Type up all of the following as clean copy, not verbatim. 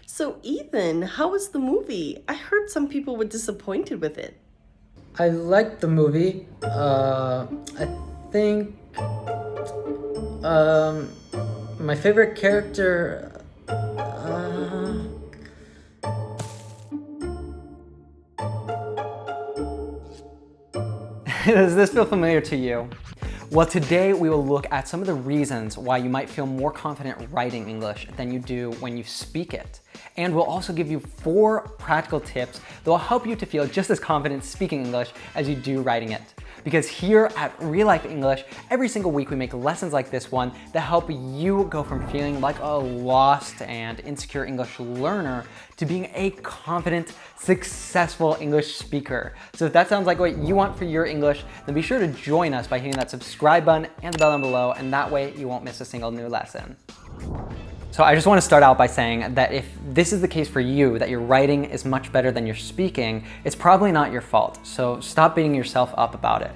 So, Ethan, how was the movie? I heard some people were disappointed with it. I liked the movie. I think um, my favorite character. Does this feel familiar to you? Well, today we will look at some of the reasons why you might feel more confident writing English than you do when you speak it. And we'll also give you 4 practical tips that will help you to feel just as confident speaking English as you do writing it. Because here at Real Life English, every single week we make lessons like this one that help you go from feeling like a lost and insecure English learner to being a confident, successful English speaker. So if that sounds like what you want for your English, then be sure to join us by hitting that subscribe button and the bell down below, and that way you won't miss a single new lesson. So I just want to start out by saying that if this is the case for you, that your writing is much better than your speaking, it's probably not your fault. So stop beating yourself up about it.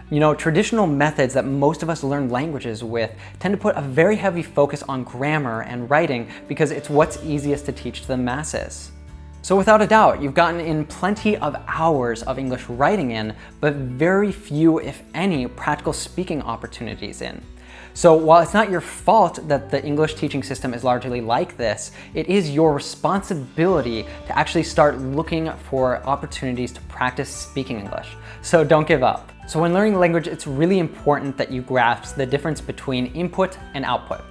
You know, traditional methods that most of us learn languages with tend to put a very heavy focus on grammar and writing because it's what's easiest to teach to the masses. So without a doubt, you've gotten in plenty of hours of English writing in, but very few, if any, practical speaking opportunities in. So while it's not your fault that the English teaching system is largely like this, it is your responsibility to actually start looking for opportunities to practice speaking English. So don't give up. So when learning language, it's really important that you grasp the difference between input and output.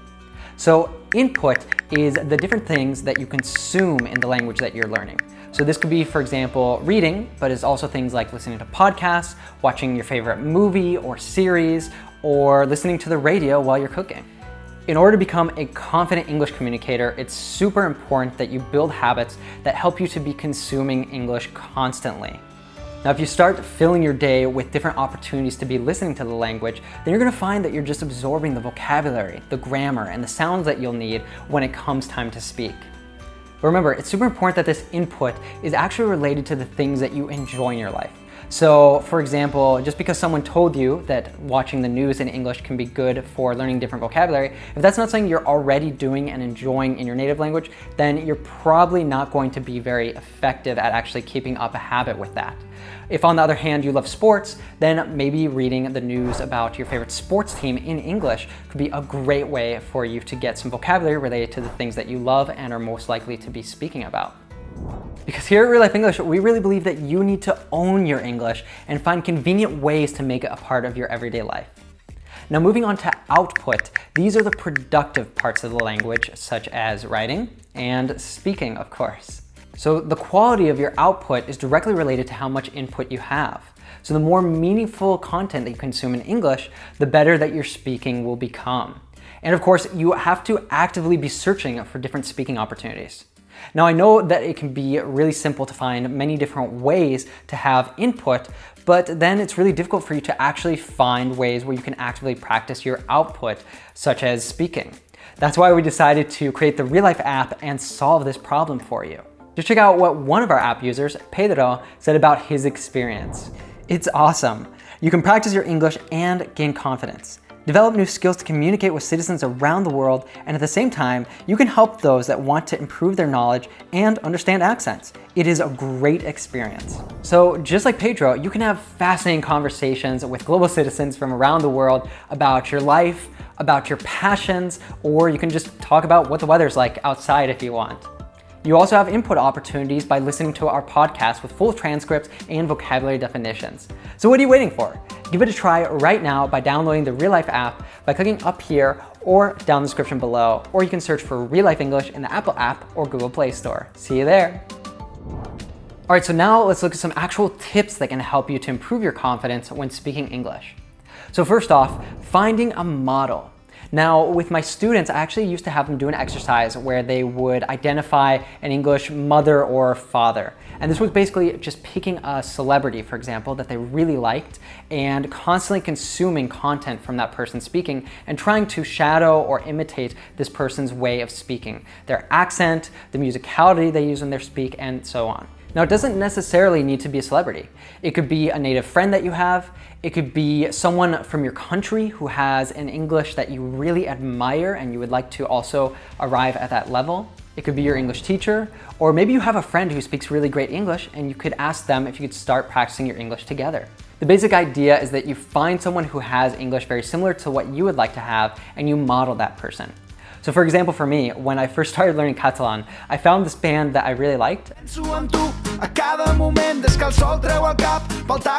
So input is the different things that you consume in the language that you're learning. So this could be, for example, reading, but it's also things like listening to podcasts, watching your favorite movie or series, or listening to the radio while you're cooking. In order to become a confident English communicator, it's super important that you build habits that help you to be consuming English constantly. Now, if you start filling your day with different opportunities to be listening to the language, then you're going to find that you're just absorbing the vocabulary, the grammar, and the sounds that you'll need when it comes time to speak. But remember, it's super important that this input is actually related to the things that you enjoy in your life. So, for example, just because someone told you that watching the news in English can be good for learning different vocabulary, if that's not something you're already doing and enjoying in your native language, then you're probably not going to be very effective at actually keeping up a habit with that. If, on the other hand, you love sports, then maybe reading the news about your favorite sports team in English could be a great way for you to get some vocabulary related to the things that you love and are most likely to be speaking about. Because here at Real Life English, we really believe that you need to own your English and find convenient ways to make it a part of your everyday life. Now, moving on to output, these are the productive parts of the language, such as writing and speaking, of course. So the quality of your output is directly related to how much input you have. So the more meaningful content that you consume in English, the better that your speaking will become. And of course, you have to actively be searching for different speaking opportunities. Now, I know that it can be really simple to find many different ways to have input, but then it's really difficult for you to actually find ways where you can actively practice your output, such as speaking. That's why we decided to create the Real Life app and solve this problem for you. Just check out what one of our app users, Pedro, said about his experience. It's awesome. You can practice your English and gain confidence. Develop new skills to communicate with citizens around the world, and at the same time, you can help those that want to improve their knowledge and understand accents. It is a great experience. So just like Pedro, you can have fascinating conversations with global citizens from around the world about your life, about your passions, or you can just talk about what the weather's like outside if you want. You also have input opportunities by listening to our podcast with full transcripts and vocabulary definitions. So what are you waiting for? Give it a try right now by downloading the Real Life app by clicking up here or down the description below, or you can search for Real Life English in the Apple app or Google Play Store. See you there. All right, so now let's look at some actual tips that can help you to improve your confidence when speaking English. So first off, finding a model. Now, with my students, I actually used to have them do an exercise where they would identify an English mother or father. And this was basically just picking a celebrity, for example, that they really liked and constantly consuming content from that person speaking and trying to shadow or imitate this person's way of speaking, their accent, the musicality they use when they speak, and so on. Now, it doesn't necessarily need to be a celebrity. It could be a native friend that you have. It could be someone from your country who has an English that you really admire and you would like to also arrive at that level. It could be your English teacher, or maybe you have a friend who speaks really great English and you could ask them if you could start practicing your English together. The basic idea is that you find someone who has English very similar to what you would like to have and you model that person. So for example, for me, when I first started learning Catalan, I found this band that I really liked.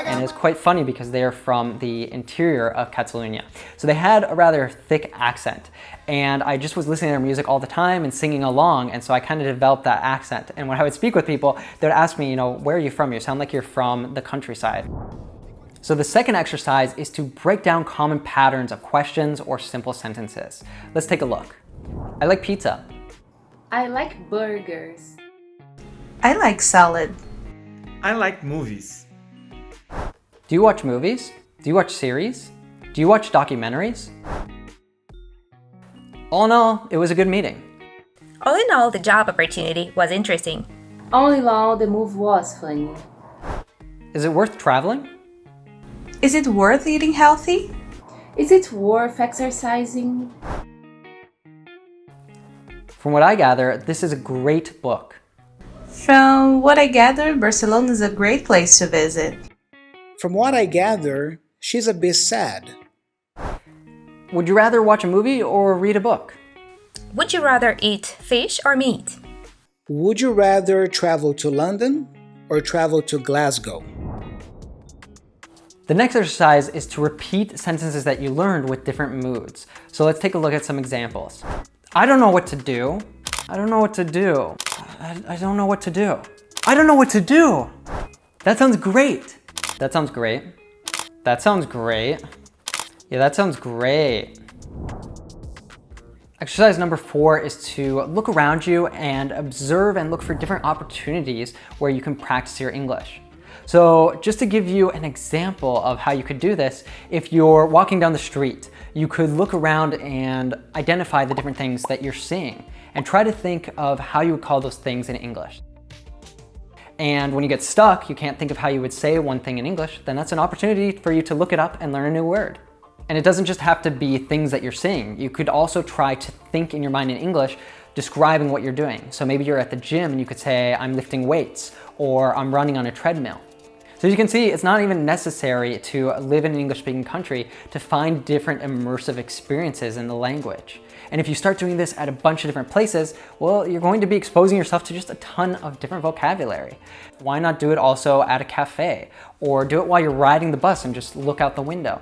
And it's quite funny because they are from the interior of Catalonia. So they had a rather thick accent. And I just was listening to their music all the time and singing along. And so I kind of developed that accent. And when I would speak with people, they would ask me, where are you from? You sound like you're from the countryside. So the second exercise is to break down common patterns of questions or simple sentences. Let's take a look. I like pizza. I like burgers. I like salad. I like movies. Do you watch movies? Do you watch series? Do you watch documentaries? All in all, it was a good meeting. All in all, the job opportunity was interesting. All in all, the move was funny. Is it worth traveling? Is it worth eating healthy? Is it worth exercising? From what I gather, this is a great book. From what I gather, Barcelona is a great place to visit. From what I gather, she's a bit sad. Would you rather watch a movie or read a book? Would you rather eat fish or meat? Would you rather travel to London or travel to Glasgow? The next exercise is to repeat sentences that you learned with different moods. So let's take a look at some examples. I don't know what to do. I don't know what to do. I don't know what to do. I don't know what to do. That sounds great. That sounds great. That sounds great. Yeah, that sounds great. Exercise number 4 is to look around you and observe and look for different opportunities where you can practice your English. So just to give you an example of how you could do this, if you're walking down the street, you could look around and identify the different things that you're seeing and try to think of how you would call those things in English. And when you get stuck, you can't think of how you would say one thing in English, then that's an opportunity for you to look it up and learn a new word. And it doesn't just have to be things that you're seeing. You could also try to think in your mind in English, describing what you're doing. So maybe you're at the gym and you could say, I'm lifting weights, or I'm running on a treadmill. So as you can see, it's not even necessary to live in an English-speaking country to find different immersive experiences in the language. And if you start doing this at a bunch of different places, well, you're going to be exposing yourself to just a ton of different vocabulary. Why not do it also at a cafe? Or do it while you're riding the bus and just look out the window?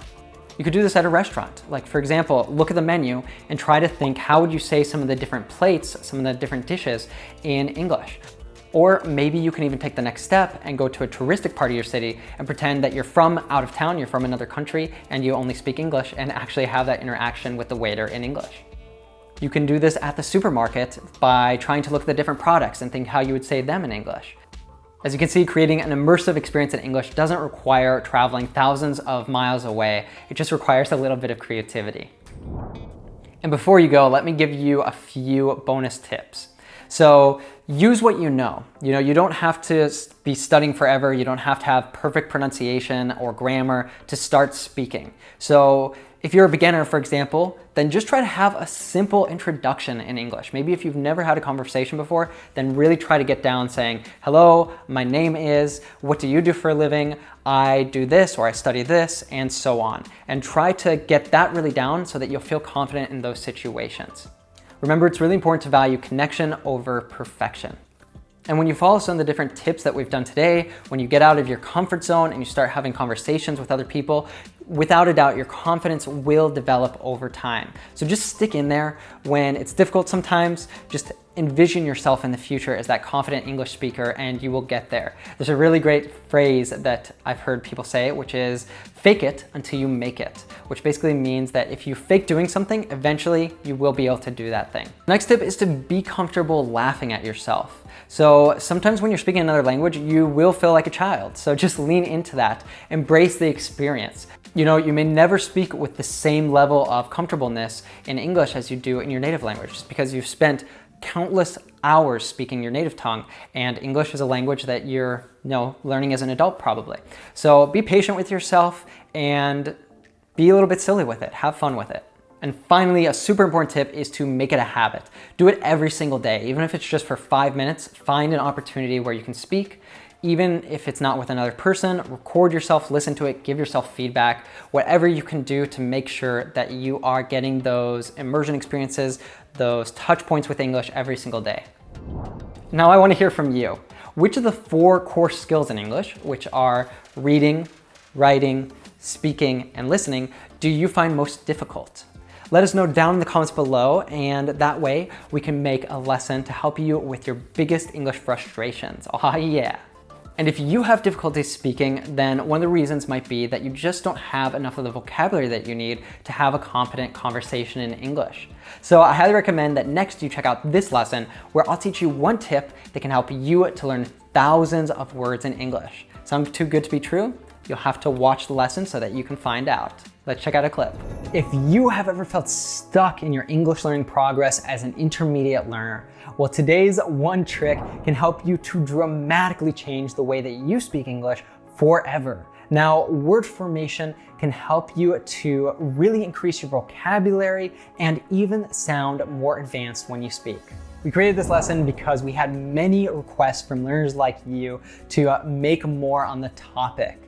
You could do this at a restaurant. Like for example, look at the menu and try to think, how would you say some of the different plates, some of the different dishes in English? Or maybe you can even take the next step and go to a touristic part of your city and pretend that you're from out of town, you're from another country, and you only speak English and actually have that interaction with the waiter in English. You can do this at the supermarket by trying to look at the different products and think how you would say them in English. As you can see, creating an immersive experience in English doesn't require traveling thousands of miles away. It just requires a little bit of creativity. And before you go, let me give you a few bonus tips. So use what you know. You don't have to be studying forever. You don't have to have perfect pronunciation or grammar to start speaking. So if you're a beginner, for example, then just try to have a simple introduction in English. Maybe if you've never had a conversation before, then really try to get down saying, hello, my name is, what do you do for a living? I do this, or I study this, and so on. And try to get that really down so that you'll feel confident in those situations. Remember, it's really important to value connection over perfection. And when you follow some of the different tips that we've done today, when you get out of your comfort zone and you start having conversations with other people, without a doubt, your confidence will develop over time. So just stick in there. When it's difficult sometimes, just envision yourself in the future as that confident English speaker and you will get there. There's a really great phrase that I've heard people say, which is fake it until you make it, which basically means that if you fake doing something, eventually you will be able to do that thing. Next tip is to be comfortable laughing at yourself. So sometimes when you're speaking another language, you will feel like a child. So just lean into that, embrace the experience. You may never speak with the same level of comfortableness in English as you do in your native language, just because you've spent countless hours speaking your native tongue, and English is a language that you're learning as an adult probably. So be patient with yourself and be a little bit silly with it. Have fun with it. And finally, a super important tip is to make it a habit. Do it every single day, even if it's just for 5 minutes. Find an opportunity where you can speak. Even if it's not with another person, record yourself, listen to it, give yourself feedback, whatever you can do to make sure that you are getting those immersion experiences, those touch points with English every single day. Now I want to hear from you. Which of the 4 core skills in English, which are reading, writing, speaking, and listening, do you find most difficult? Let us know down in the comments below, and that way we can make a lesson to help you with your biggest English frustrations. Oh yeah. And if you have difficulty speaking, then one of the reasons might be that you just don't have enough of the vocabulary that you need to have a competent conversation in English. So I highly recommend that next you check out this lesson where I'll teach you one tip that can help you to learn thousands of words in English. Sound too good to be true? You'll have to watch the lesson so that you can find out. Let's check out a clip. If you have ever felt stuck in your English learning progress as an intermediate learner, well, today's one trick can help you to dramatically change the way that you speak English forever. Now, word formation can help you to really increase your vocabulary and even sound more advanced when you speak. We created this lesson because we had many requests from learners like you to make more on the topic.